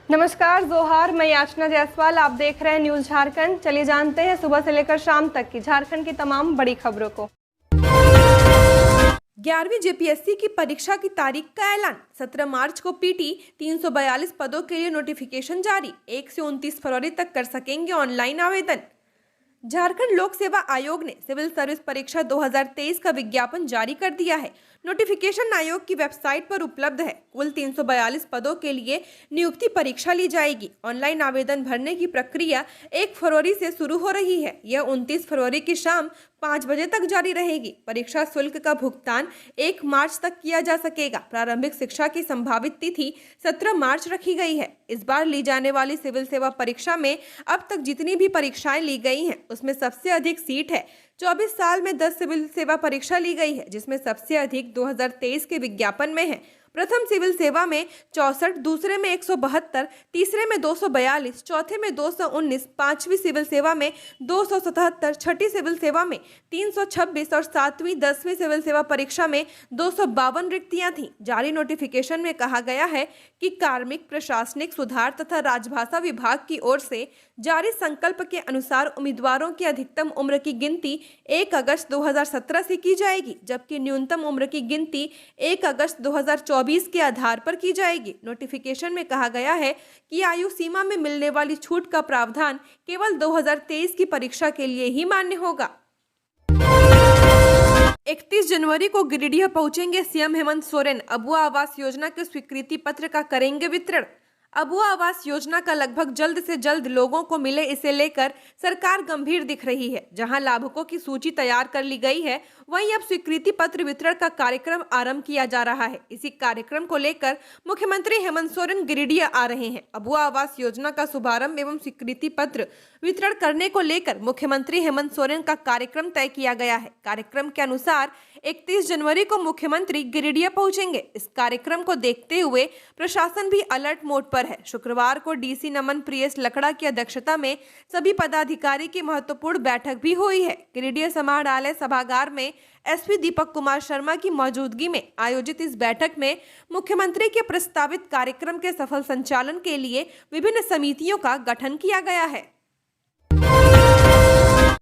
नमस्कार जोहार, मैं याचना जायसवाल। आप देख रहे हैं न्यूज झारखंड। चलिए जानते हैं सुबह से लेकर शाम तक की झारखंड की तमाम बड़ी खबरों को। 11वीं जेपीएससी की परीक्षा की तारीख का ऐलान। 17 मार्च को पीटी 342 पदों के लिए नोटिफिकेशन जारी। 1 से 29 फरवरी तक कर सकेंगे ऑनलाइन आवेदन। झारखंड लोक सेवा आयोग ने सिविल सर्विस परीक्षा 2023 का विज्ञापन जारी कर दिया है। नोटिफिकेशन आयोग की वेबसाइट पर उपलब्ध है। कुल 342 पदों के लिए नियुक्ति परीक्षा ली जाएगी। ऑनलाइन आवेदन भरने की प्रक्रिया 1 फरवरी से शुरू हो रही है। यह 29 फरवरी की शाम 5 बजे तक जारी रहेगी। परीक्षा शुल्क का भुगतान 1 मार्च तक किया जा सकेगा। प्रारंभिक शिक्षा की संभावित तिथि 17 मार्च रखी गई है। इस बार ली जाने वाली सिविल सेवा परीक्षा में अब तक जितनी भी परीक्षाएं ली गई हैं, उसमें सबसे अधिक सीट है। 24 साल में 10 सिविल सेवा परीक्षा ली गई है, जिसमें सबसे अधिक 2023 के विज्ञापन में है। प्रथम सिविल सेवा में 64, दूसरे में 172, तीसरे में 242, चौथे में 219, पांचवी सिविल सेवा में 277, छठी सिविल सेवा में 326 और 7वीं 10वीं सिविल सेवा परीक्षा में 252 रिक्तियां थीं। जारी नोटिफिकेशन में कहा गया है कि कार्मिक, प्रशासनिक सुधार तथा राजभाषा विभाग की ओर से जारी संकल्प के अनुसार उम्मीदवारों की अधिकतम उम्र की गिनती 1 अगस्त 2017 से की जाएगी, जबकि न्यूनतम उम्र की गिनती 1 अगस्त 2024 के आधार पर की जाएगी। नोटिफिकेशन में कहा गया है कि आयु सीमा में मिलने वाली छूट का प्रावधान केवल 2023 की परीक्षा के लिए ही मान्य होगा। 31 जनवरी को गिरिडीह पहुंचेंगे सीएम हेमंत सोरेन। अबुआ आवास योजना के स्वीकृति पत्र का करेंगे वितरण। अबुआ आवास योजना का लगभग जल्द से जल्द लोगों को मिले, इसे लेकर सरकार गंभीर दिख रही है। जहां लाभुकों की सूची तैयार कर ली गई है, वहीं अब स्वीकृति पत्र वितरण का कार्यक्रम आरंभ किया जा रहा है। इसी कार्यक्रम को लेकर मुख्यमंत्री हेमंत सोरेन गिरिडीह आ रहे हैं। अबुआ आवास योजना का शुभारंभ एवं स्वीकृति पत्र वितरण करने को लेकर मुख्यमंत्री हेमंत सोरेन का कार्यक्रम तय किया गया है। कार्यक्रम के अनुसार 31 जनवरी को मुख्यमंत्री गिरिडीह पहुंचेंगे। इस कार्यक्रम को देखते हुए प्रशासन भी अलर्ट मोड पर है। शुक्रवार को डीसी नमन प्रियस लकड़ा की अध्यक्षता में सभी पदाधिकारी की महत्वपूर्ण बैठक भी हुई है। गिरिडीह समाहरणालय सभागार में एसपी दीपक कुमार शर्मा की मौजूदगी में आयोजित इस बैठक में मुख्यमंत्री के प्रस्तावित कार्यक्रम के सफल संचालन के लिए विभिन्न समितियों का गठन किया गया है।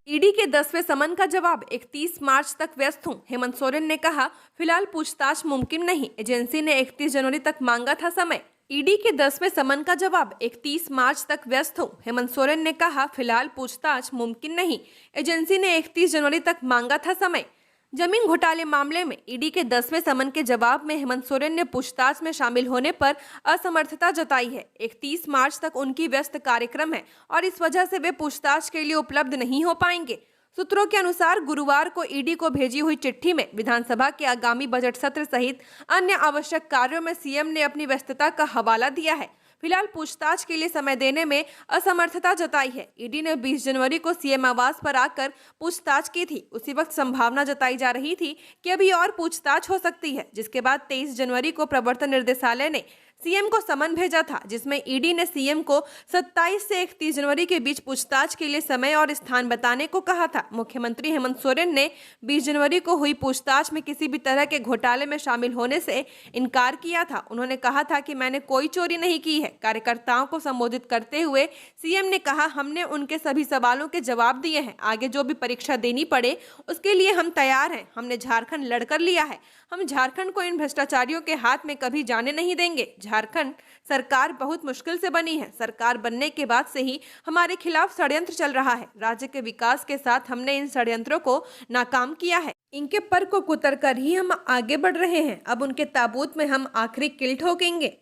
ईडी के 10वें समन का जवाब। 31 मार्च तक व्यस्त हूं, हेमंत सोरेन ने कहा। फिलहाल पूछताछ मुमकिन नहीं, एजेंसी ने 31 जनवरी तक मांगा था समय। ईडी के 10वें समन का जवाब। 31 मार्च तक व्यस्त हूं, हेमंत सोरेन ने कहा। फिलहाल पूछताछ मुमकिन नहीं, एजेंसी ने 31 जनवरी तक मांगा था समय। जमीन घोटाले मामले में ईडी के 10वें समन के जवाब में हेमंत सोरेन ने पूछताछ में शामिल होने पर असमर्थता जताई है। 31 मार्च तक उनकी व्यस्त कार्यक्रम है और इस वजह से वे पूछताछ के लिए उपलब्ध नहीं हो पाएंगे। सूत्रों के अनुसार गुरुवार को ईडी को भेजी हुई चिट्ठी में विधानसभा के आगामी बजट सत्र सहित अन्य आवश्यक कार्यों में सीएम ने अपनी व्यस्तता का हवाला दिया है। फिलहाल पूछताछ के लिए समय देने में असमर्थता जताई है। ईडी ने 20 जनवरी को सीएम आवास पर आकर पूछताछ की थी। उसी वक्त संभावना जताई जा रही थी कि अभी और पूछताछ हो सकती है, जिसके बाद 23 जनवरी को प्रवर्तन निर्देशालय ने सीएम को समन भेजा था, जिसमें ईडी ने सीएम को 27 से 31 जनवरी के बीच पूछताछ के लिए समय और स्थान बताने को कहा था। मुख्यमंत्री हेमंत सोरेन ने 20 जनवरी को हुई पूछताछ में किसी भी तरह के घोटाले में शामिल होने से इनकार किया था। उन्होंने कहा था कि मैंने कोई चोरी नहीं की है। कार्यकर्ताओं को संबोधित करते हुए सीएम ने कहा, हमने उनके सभी सवालों के जवाब दिए हैं। आगे जो भी परीक्षा देनी पड़े उसके लिए हम तैयार हैं। हमने झारखंड लड़कर लिया है। हम झारखंड को इन भ्रष्टाचारियों के हाथ में कभी जाने नहीं देंगे। झारखंड सरकार बहुत मुश्किल से बनी है। सरकार बनने के बाद से ही हमारे खिलाफ षड्यंत्र चल रहा है। राज्य के विकास के साथ हमने इन षड्यंत्रों को नाकाम किया है। इनके पर को कुतर कर ही हम आगे बढ़ रहे हैं। अब उनके ताबूत में हम आखिरी किल ठोकेंगे।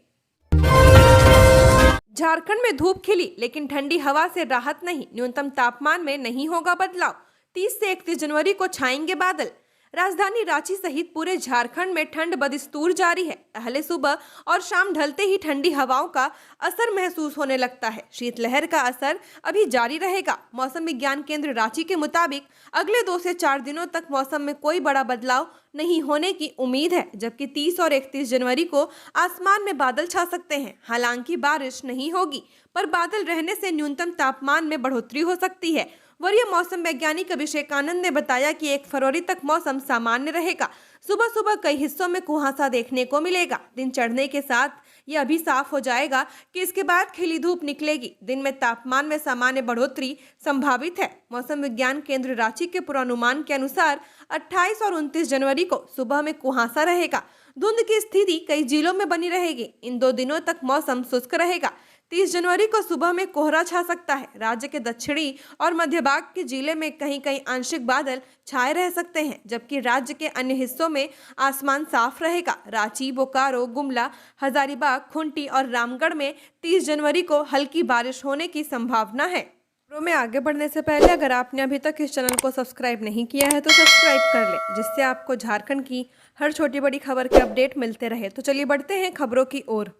झारखंड में धूप खिली, लेकिन ठंडी हवा से राहत नहीं। न्यूनतम तापमान में नहीं होगा बदलाव। 30 से 31 जनवरी को छाएंगे बादल। राजधानी रांची सहित पूरे झारखंड में ठंड बदस्तूर जारी है। पहले सुबह और शाम ढलते ही ठंडी हवाओं का असर महसूस होने लगता है। शीतलहर का असर अभी जारी रहेगा। मौसम विज्ञान केंद्र रांची के मुताबिक अगले 2 से 4 दिनों तक मौसम में कोई बड़ा बदलाव नहीं होने की उम्मीद है, जबकि 30 और 31 जनवरी को आसमान में बादल छा सकते हैं। हालांकि बारिश नहीं होगी, पर बादल रहने से न्यूनतम तापमान में बढ़ोतरी हो सकती है। वरीय मौसम वैज्ञानिक अभिषेक आनंद ने बताया कि 1 फरवरी तक मौसम सामान्य रहेगा। सुबह सुबह कई हिस्सों में कुहासा देखने को मिलेगा। दिन चढ़ने के साथ यह भी साफ हो जाएगा कि इसके बाद खिली धूप निकलेगी। दिन में तापमान में सामान्य बढ़ोतरी संभावित है। मौसम विज्ञान केंद्र रांची के पूर्वानुमान के अनुसार 28 और 29 जनवरी को सुबह में कुहासा रहेगा। धुंध की स्थिति कई जिलों में बनी रहेगी। इन 2 दिनों तक मौसम शुष्क रहेगा। 30 जनवरी को सुबह में कोहरा छा सकता है। राज्य के दक्षिणी और मध्य भाग के जिले में कहीं कहीं आंशिक बादल छाए रह सकते हैं, जबकि राज्य के अन्य हिस्सों में आसमान साफ रहेगा। रांची, बोकारो, गुमला, हजारीबाग, खूंटी और रामगढ़ में 30 जनवरी को हल्की बारिश होने की संभावना है। में आगे बढ़ने से पहले अगर आपने अभी तक इस चैनल को सब्सक्राइब नहीं किया है तो सब्सक्राइब कर लें, जिससे आपको झारखंड की हर छोटी बड़ी खबर के अपडेट मिलते रहे। तो चलिए बढ़ते हैं खबरों की ओर।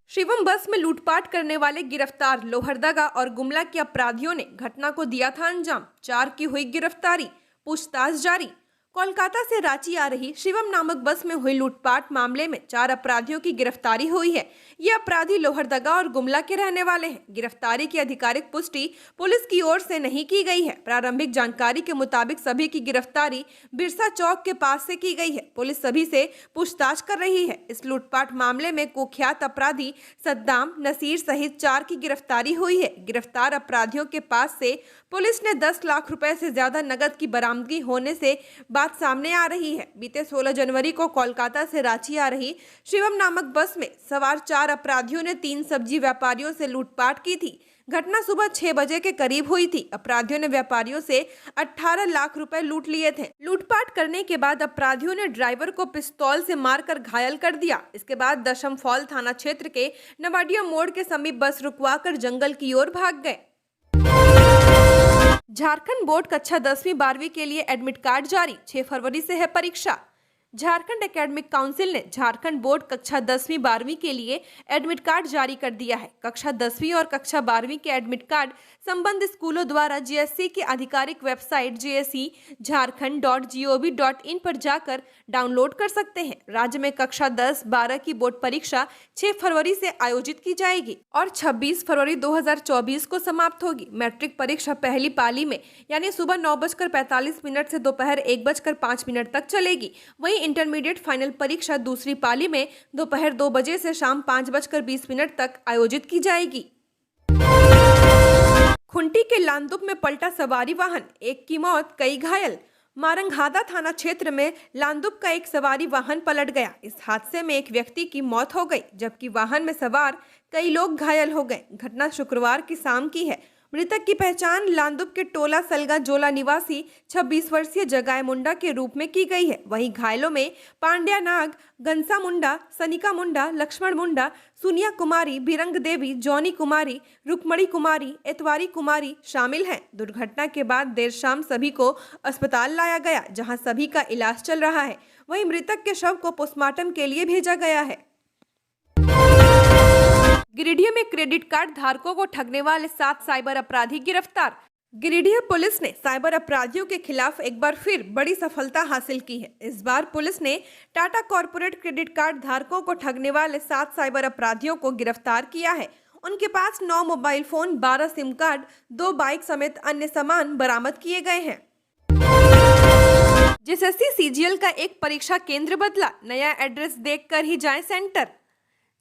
शिवम बस में लूटपाट करने वाले गिरफ्तार। लोहरदगा और गुमला के अपराधियों ने घटना को दिया था अंजाम। 4 की हुई गिरफ्तारी, पूछताछ जारी। कोलकाता से रांची आ रही शिवम नामक बस में हुई लूटपाट मामले में 4 अपराधियों की गिरफ्तारी हुई है। ये अपराधी लोहरदगा और गुमला के रहने वाले हैं। गिरफ्तारी की आधिकारिक पुष्टि पुलिस की ओर से नहीं की गई है। प्रारंभिक जानकारी के मुताबिक सभी की गिरफ्तारी बिरसा चौक के पास से की गई है। पुलिस सभी से पूछताछ कर रही है। इस लूटपाट मामले में कुख्यात अपराधी सद्दाम नसीर सहित 4 की गिरफ्तारी हुई है। गिरफ्तार अपराधियों के पास से पुलिस ने 10 लाख रुपए से ज्यादा नकद की बरामदगी होने से बात सामने आ रही है। बीते 16 जनवरी को कोलकाता से रांची आ रही शिवम नामक बस में सवार 4 अपराधियों ने 3 सब्जी व्यापारियों से लूटपाट की थी। घटना सुबह 6 बजे के करीब हुई थी। अपराधियों ने व्यापारियों से 18 लाख रुपए लूट लिए थे। लूटपाट करने के बाद अपराधियों ने ड्राइवर को पिस्तौल से मारकर घायल कर दिया। इसके बाद दशम फॉल थाना क्षेत्र के नवाडिया मोड़ के समीप बस रुकवाकर जंगल की ओर भाग गए। झारखंड बोर्ड कक्षा 10वीं 12वीं के लिए एडमिट कार्ड जारी। 6 फरवरी से है परीक्षा। झारखंड एकेडमिक काउंसिल ने झारखंड बोर्ड कक्षा 10वीं 12वीं के लिए एडमिट कार्ड जारी कर दिया है। कक्षा 10वीं और कक्षा 12वीं के एडमिट कार्ड संबंध स्कूलों द्वारा जीएससी की आधिकारिक वेबसाइट jse.jharkhand.gov.in पर जाकर डाउनलोड कर सकते हैं। राज्य में कक्षा 10-12 की बोर्ड परीक्षा 6 फरवरी से आयोजित की जाएगी और 26 फरवरी 2024 को समाप्त होगी। मैट्रिक परीक्षा पहली पाली में यानी सुबह 9:45 से दोपहर 1:05 तक चलेगी। वहीं इंटरमीडिएट फाइनल परीक्षा दूसरी पाली में दोपहर 2 बजे से शाम 5:20 तक आयोजित की जाएगी। खूंटी के लांदुप में पलटा सवारी वाहन, 1 की मौत, कई घायल। मारंगहादा थाना क्षेत्र में लांदुप का एक सवारी वाहन पलट गया। इस हादसे में एक व्यक्ति की मौत हो गई, जबकि वाहन में सवार कई लोग घायल हो गए। घटना शुक्रवार की शाम की है। मृतक की पहचान लांदुप के टोला सलगा जोला निवासी 26 वर्षीय जगाय मुंडा के रूप में की गई है। वहीं घायलों में पांड्या नाग, गंसा मुंडा, सनिका मुंडा, लक्ष्मण मुंडा, सुनिया कुमारी, बिरंग देवी, जॉनी कुमारी, रुकमणी कुमारी, एतवारी कुमारी शामिल हैं। दुर्घटना के बाद देर शाम सभी को अस्पताल लाया गया, जहां सभी का इलाज चल रहा है। वहीं मृतक के शव को पोस्टमार्टम के लिए भेजा गया है। गिरिडीह में क्रेडिट कार्ड धारकों को ठगने वाले 7 साइबर अपराधी गिरफ्तार। गिरिडीह पुलिस ने साइबर अपराधियों के खिलाफ एक बार फिर बड़ी सफलता हासिल की है। इस बार पुलिस ने टाटा कॉर्पोरेट क्रेडिट कार्ड धारकों को ठगने वाले 7 साइबर अपराधियों को गिरफ्तार किया है। उनके पास 9 mobile phone, 12 SIM card, 2 bike समेत अन्य सामान बरामद किए गए हैं। जेएसएससी सीजीएल का एक परीक्षा केंद्र बदला, नया एड्रेस देखकर ही जाएं सेंटर।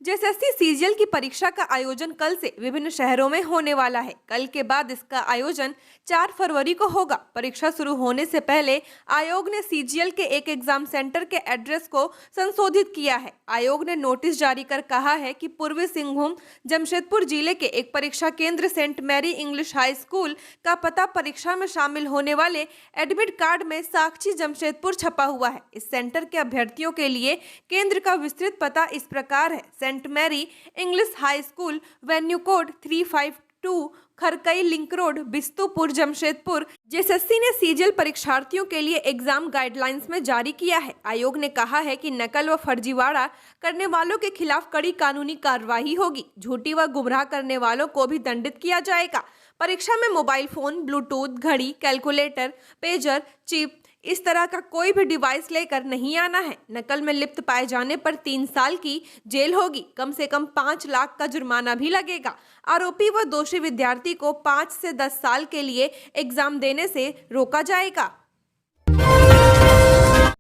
जेएसएससी सीजीएल की परीक्षा का आयोजन कल से विभिन्न शहरों में होने वाला है। कल के बाद इसका आयोजन 4 फरवरी को होगा। परीक्षा शुरू होने से पहले आयोग ने सीजीएल के एक एग्जाम सेंटर के एड्रेस को संशोधित किया है। आयोग ने नोटिस जारी कर कहा है कि पूर्वी सिंहभूम जमशेदपुर जिले के एक परीक्षा केंद्र saint Mary English high school का पता परीक्षा में शामिल होने वाले एडमिट कार्ड में साक्षी जमशेदपुर छपा हुआ है। इस सेंटर के अभ्यर्थियों के लिए केंद्र का विस्तृत पता इस प्रकार है: Saint Mary English high school, venue code 352, Kharkai link road, Bistupur, Jamshedpur. JSSC ने सीजीएल परीक्षार्थियों के लिए एग्जाम गाइडलाइंस में जारी किया है। आयोग ने कहा है कि नकल व फर्जीवाड़ा करने वालों के खिलाफ कड़ी कानूनी कार्रवाई होगी। झूठी व गुमराह करने वालों को भी दंडित किया जाएगा। परीक्षा में मोबाइल फोन, ब्लूटूथ, घड़ी, कैलकुलेटर, पेजर, चिप, इस तरह का कोई भी डिवाइस लेकर नहीं आना है। नकल में लिप्त पाए जाने पर 3 साल की जेल होगी, कम से कम 5 लाख का जुर्माना भी लगेगा। आरोपी व दोषी विद्यार्थी को 5 से 10 साल के लिए एग्जाम देने से रोका जाएगा।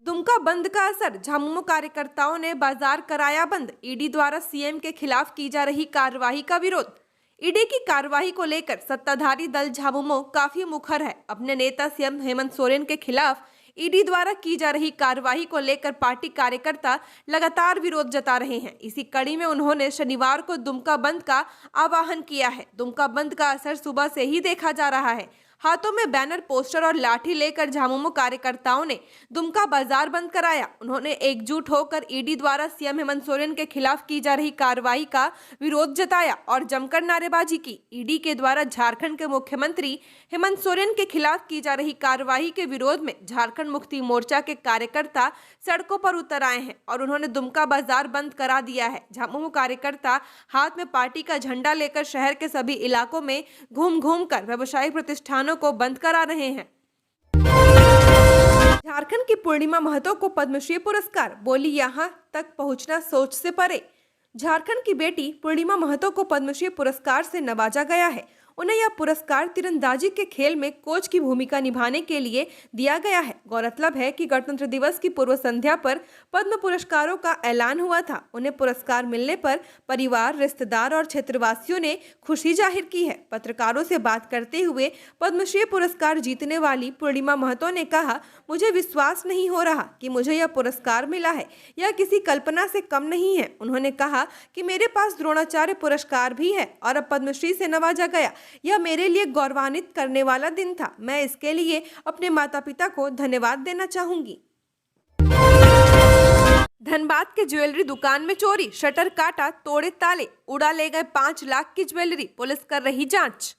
दुमका बंद का असर, झामुमो कार्यकर्ताओं ने बाजार कराया बंद। ईडी द्वारा सीएम के खिलाफ की जा रही कार्रवाई का विरोध। ईडी की कार्रवाई को लेकर सत्ताधारी दल झामुमो काफी मुखर है। अपने नेता सीएम हेमंत सोरेन के खिलाफ ईडी द्वारा की जा रही कार्रवाई को लेकर पार्टी कार्यकर्ता लगातार विरोध जता रहे हैं। इसी कड़ी में उन्होंने शनिवार को दुमका बंद का आह्वान किया है। दुमका बंद का असर सुबह से ही देखा जा रहा है। हाथों में बैनर, पोस्टर और लाठी लेकर झामुमो कार्यकर्ताओं ने दुमका बाजार बंद कराया। उन्होंने एकजुट होकर ईडी द्वारा सीएम हेमंत सोरेन के खिलाफ की जा रही कार्रवाई का विरोध जताया और जमकर नारेबाजी की। ईडी के द्वारा झारखंड के मुख्यमंत्री हेमंत सोरेन के खिलाफ की जा रही कार्रवाई के विरोध में झारखंड मुक्ति मोर्चा के कार्यकर्ता सड़कों पर उतर आए हैं और उन्होंने दुमका बाजार बंद करा दिया है। झामुमो कार्यकर्ता हाथ में पार्टी का झंडा लेकर शहर के सभी इलाकों में घूम घूम कर व्यवसायिक प्रतिष्ठानों को बंद करा रहे हैं। झारखंड की पूर्णिमा महतो को पद्मश्री पुरस्कार, बोली यहां तक पहुंचना सोच से परे। झारखंड की बेटी पूर्णिमा महतो को पद्मश्री पुरस्कार से नवाजा गया है। उन्हें यह पुरस्कार तीरंदाजी के खेल में कोच की भूमिका निभाने के लिए दिया गया है। गौरतलब है कि गणतंत्र दिवस की पूर्व संध्या पर पद्म पुरस्कारों का ऐलान हुआ था। उन्हें पुरस्कार मिलने पर परिवार, रिश्तेदार और क्षेत्रवासियों ने खुशी जाहिर की है। पत्रकारों से बात करते हुए पद्मश्री पुरस्कार जीतने वाली पूर्णिमा महतो ने कहा, मुझे विश्वास नहीं हो रहा कि मुझे यह पुरस्कार मिला है। यह किसी कल्पना से कम नहीं है। उन्होंने कहा कि मेरे पास द्रोणाचार्य पुरस्कार भी है और अब पद्मश्री से नवाजा गया। यह मेरे लिए गौरवान्वित करने वाला दिन था। मैं इसके लिए अपने माता पिता को धन्यवाद देना चाहूंगी। धनबाद के ज्वेलरी दुकान में चोरी, शटर काटा, तोड़े ताले, उड़ा ले गए 5 लाख की ज्वेलरी, पुलिस कर रही जांच।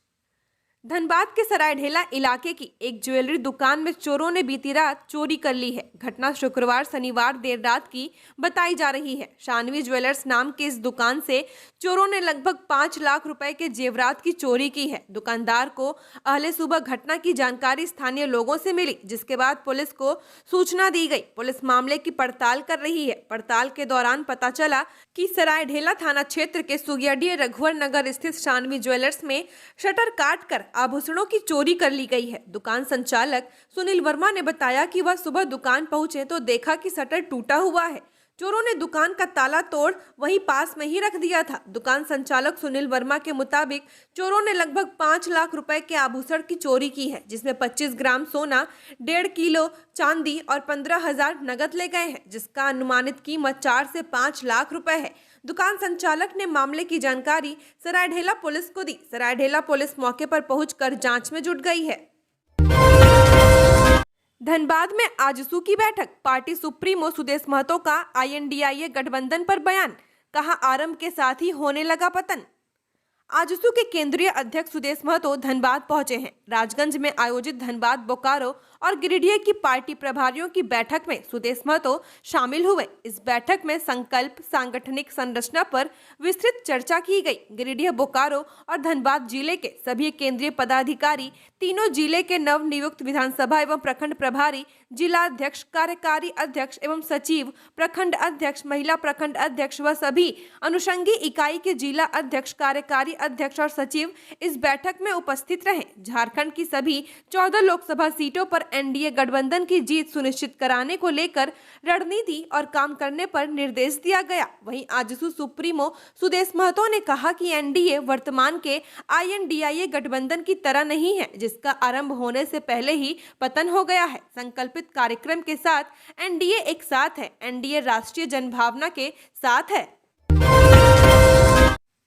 धनबाद के सरायढेला इलाके की एक ज्वेलरी दुकान में चोरों ने बीती रात चोरी कर ली है। घटना शुक्रवार शनिवार देर रात की बताई जा रही है। शानवी ज्वेलर्स नाम के इस दुकान से चोरों ने लगभग 5 लाख रुपए के जेवरात की चोरी की है। दुकानदार को अहले सुबह घटना की जानकारी स्थानीय लोगों से मिली, जिसके बाद पुलिस को सूचना दी गई। पुलिस मामले की पड़ताल कर रही है। पड़ताल के दौरान पता चला कि सरायढेला थाना क्षेत्र के सुगियाडीह रघुवर नगर स्थित शानवी ज्वेलर्स में शटर काट कर आभूषणों की चोरी कर ली गई है। दुकान संचालक सुनील वर्मा ने बताया कि वह सुबह दुकान पहुंचे तो देखा कि शटर टूटा हुआ है। चोरों ने दुकान का ताला तोड़ वहीं पास में ही रख दिया था। दुकान संचालक सुनील वर्मा के मुताबिक चोरों ने लगभग 5 लाख रुपए के आभूषण की चोरी की है, जिसमें 25 ग्राम सोना, 1.5 किलो चांदी और 15,000 नगद ले गए हैं, जिसका अनुमानित कीमत 4 से 5 लाख रुपए है। दुकान संचालक ने मामले की जानकारी सरायढेला पुलिस को दी। सरायढेला पुलिस मौके पर पहुंचकर जांच में जुट गई है। धनबाद में आजसू की बैठक, पार्टी सुप्रीमो सुदेश महतो का INDIA गठबंधन पर बयान, कहा आरंभ के साथ ही होने लगा पतन। आजसू के केंद्रीय अध्यक्ष सुदेश महतो धनबाद पहुंचे हैं। राजगंज में आयोजित धनबाद, बोकारो और गिरिडीह की पार्टी प्रभारियों की बैठक में सुदेश महतो शामिल हुए। इस बैठक में संकल्प, सांगठनिक संरचना पर विस्तृत चर्चा की गई। गिरिडीह, बोकारो और धनबाद जिले के सभी केंद्रीय पदाधिकारी, तीनों जिले के नवनियुक्त विधानसभा एवं प्रखंड प्रभारी, जिला अध्यक्ष, कार्यकारी अध्यक्ष एवं सचिव, प्रखंड अध्यक्ष, महिला प्रखंड अध्यक्ष व सभी अनुषंगी इकाई के जिला अध्यक्ष, कार्यकारी अध्यक्ष और सचिव इस बैठक में उपस्थित रहे। झारखंड की सभी 14 लोकसभा सीटों पर एनडीए गठबंधन की जीत सुनिश्चित कराने को लेकर रणनीति और काम करने पर निर्देश दिया गया। वहीं आजसू सुप्रीमो सुदेश महतो ने कहा कि एनडीए वर्तमान के INDIA गठबंधन की तरह नहीं है, जिसका आरंभ होने से पहले ही पतन हो गया है। संकल्पित कार्यक्रम के साथ एनडीए एक साथ है। एनडीए राष्ट्रीय जनभावना के साथ है।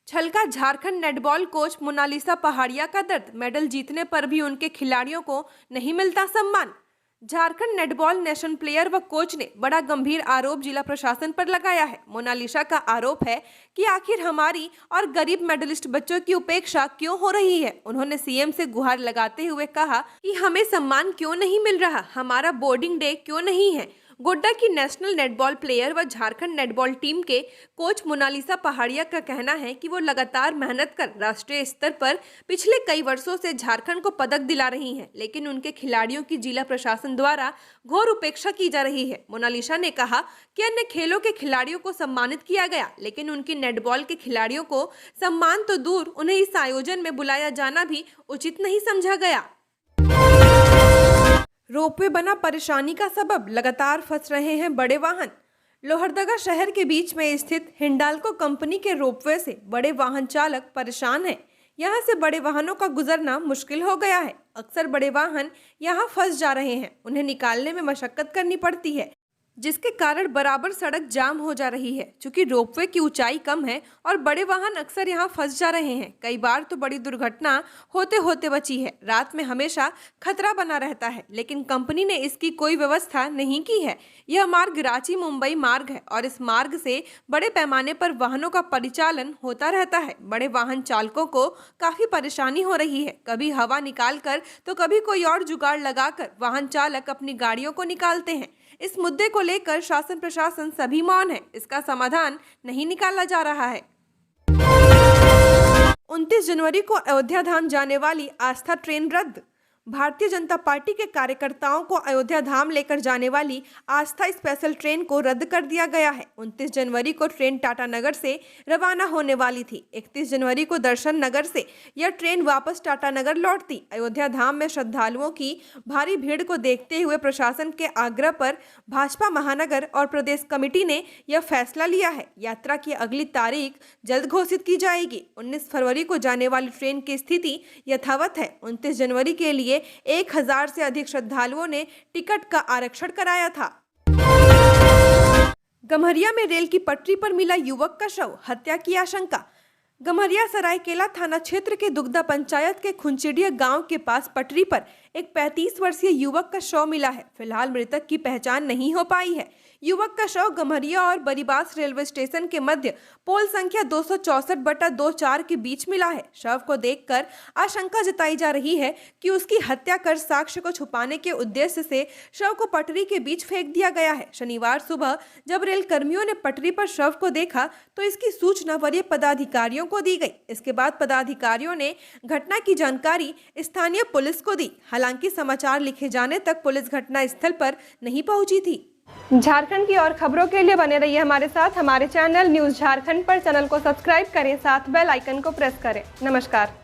छलका झारखंड नेटबॉल कोच मोनालिसा पहाड़िया का दर्द, मेडल जीतने पर भी उनके खिलाड़ियों को नहीं मिलता सम्मान। झारखंड नेटबॉल नेशनल प्लेयर व कोच ने बड़ा गंभीर आरोप जिला प्रशासन पर लगाया है। मोनालिसा का आरोप है कि आखिर हमारी और गरीब मेडलिस्ट बच्चों की उपेक्षा क्यों हो रही है। उन्होंने सीएम से गुहार लगाते हुए कहा कि हमें सम्मान क्यों नहीं मिल रहा, हमारा बोर्डिंग डे क्यों नहीं है। गोड्डा की नेशनल नेटबॉल प्लेयर व झारखंड नेटबॉल टीम के कोच मोनालिसा पहाड़िया का कहना है कि वो लगातार मेहनत कर राष्ट्रीय स्तर पर पिछले कई वर्षों से झारखंड को पदक दिला रही हैं, लेकिन उनके खिलाड़ियों की जिला प्रशासन द्वारा घोर उपेक्षा की जा रही है। मोनालिसा ने कहा कि अन्य खेलों के खिलाड़ियों को सम्मानित किया गया, लेकिन उनकी नेटबॉल के खिलाड़ियों को सम्मान तो दूर, उन्हें इस आयोजन में बुलाया जाना भी उचित नहीं समझा गया। रोपवे बना परेशानी का सबब, लगातार फंस रहे हैं बड़े वाहन। लोहरदगा शहर के बीच में स्थित हिंडाल्को कंपनी के रोपवे से बड़े वाहन चालक परेशान हैं। यहां से बड़े वाहनों का गुजरना मुश्किल हो गया है। अक्सर बड़े वाहन यहां फंस जा रहे हैं, उन्हें निकालने में मशक्कत करनी पड़ती है, जिसके कारण बराबर सड़क जाम हो जा रही है। चूंकि रोपवे की ऊंचाई कम है और बड़े वाहन अक्सर यहां फंस जा रहे हैं। कई बार तो बड़ी दुर्घटना होते होते बची है। रात में हमेशा खतरा बना रहता है, लेकिन कंपनी ने इसकी कोई व्यवस्था नहीं की है। यह मार्ग रांची मुंबई मार्ग है और इस मार्ग से बड़े पैमाने पर वाहनों का परिचालन होता रहता है। बड़े वाहन चालकों को काफी परेशानी हो रही है। कभी हवा निकालकर तो कभी कोई और जुगाड़ लगाकर वाहन चालक अपनी गाड़ियों को निकालते हैं। इस मुद्दे को लेकर शासन प्रशासन सभी मौन है, इसका समाधान नहीं निकाला जा रहा है। 29 जनवरी को अयोध्या धाम जाने वाली आस्था ट्रेन रद्द। भारतीय जनता पार्टी के कार्यकर्ताओं को अयोध्या धाम लेकर जाने वाली आस्था स्पेशल ट्रेन को रद्द कर दिया गया है। 29 जनवरी को ट्रेन टाटानगर से रवाना होने वाली थी। 31 जनवरी को दर्शन नगर से यह ट्रेन वापस टाटानगर लौटती। अयोध्या धाम में श्रद्धालुओं की भारी भीड़ को देखते हुए प्रशासन के आग्रह पर भाजपा महानगर और प्रदेश कमेटी ने यह फैसला लिया है। यात्रा की अगली तारीख जल्द घोषित की जाएगी। 19 फरवरी को जाने वाली ट्रेन की स्थिति यथावत है। 29 जनवरी के लिए 1000 से अधिक श्रद्धालुओं ने टिकट का आरक्षण कराया था। गम्हरिया में रेल की पटरी पर मिला युवक का शव, हत्या की आशंका। गम्हरिया सरायकेला थाना क्षेत्र के दुगदा पंचायत के खुंचिडिया गांव के पास पटरी पर एक 35 वर्षीय युवक का शव मिला है। फिलहाल मृतक की पहचान नहीं हो पाई है। युवक का शव गम्हरिया और बरीबास रेलवे स्टेशन के मध्य पोल संख्या 264/24 के बीच मिला है। शव को देखकर आशंका जताई जा रही है कि उसकी हत्या कर साक्ष्य को छुपाने के उद्देश्य से शव को पटरी के बीच फेंक दिया गया है। शनिवार सुबह जब रेल कर्मियों ने पटरी पर शव को देखा तो इसकी सूचना वरीय पदाधिकारियों को दी गई। इसके बाद पदाधिकारियों ने घटना की जानकारी स्थानीय पुलिस को दी। हालांकि समाचार लिखे जाने तक पुलिस घटना स्थल पर नहीं पहुंची थी। झारखंड की और खबरों के लिए बने रहिए हमारे साथ। हमारे चैनल न्यूज़ झारखंड पर चैनल को सब्सक्राइब करें, साथ बेल आइकन को प्रेस करें। नमस्कार।